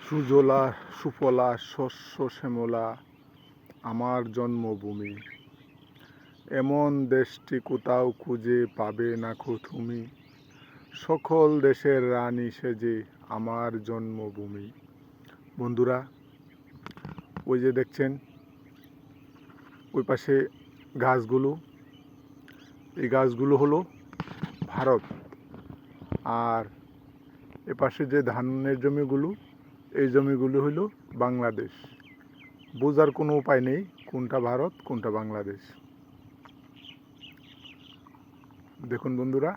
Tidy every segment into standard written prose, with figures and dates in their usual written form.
সুজলা সুফলা শস্য শ্যামলা আমার জন্মভূমি, এমন দেশটি কোথাও খুঁজে পাবে না কো তুমি। সকল দেশের রানী সেজে আমার জন্মভূমি। বন্ধুরা, ওই যে দেখছেন ওই পাশে গাছগুলো, এই গাছগুলো হলো ভারত, আর এপাশে যে ধানের জমিগুলো, এই জমিগুলো হইল বাংলাদেশ। বোঝার কোনো উপায় নেই কোনটা ভারত কোনটা বাংলাদেশ। দেখুন বন্ধুরা,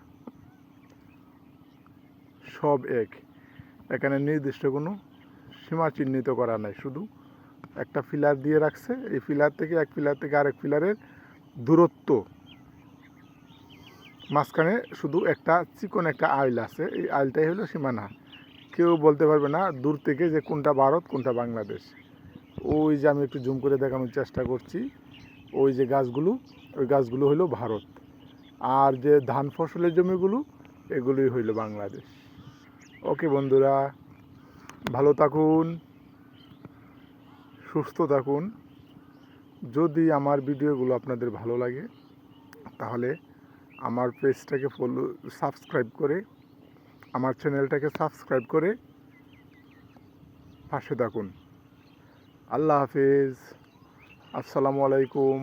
সব এক, এখানে নির্দিষ্ট কোনো সীমা চিহ্নিত করা নাই, শুধু একটা ফিলার দিয়ে রাখছে। এই ফিলার থেকে এক ফিলার থেকে আরেক ফিলারের দূরত্ব, মাঝখানে শুধু একটা চিকন একটা আইল আছে, এই আইলটাই হলো সীমানা। কেউ বলতে পারবে না দূর থেকে যে কোনটা ভারত কোনটা বাংলাদেশ। ওই যে আমি একটু জুম করে দেখানোর চেষ্টা করছি, ওই যে গাছগুলো, ওই গাছগুলো হইল ভারত, আর যে ধান ফসলের জমিগুলো এগুলোই হইল বাংলাদেশ। ওকে বন্ধুরা, ভালো থাকুন, সুস্থ থাকুন। যদি আমার ভিডিওগুলো আপনাদের ভালো লাগে তাহলে আমার পেজটাকে সাবস্ক্রাইব করে, আমার চ্যানেলটাকে সাবস্ক্রাইব করে পাশে থাকুন। আল্লাহ হাফেজ, আসসালামু আলাইকুম।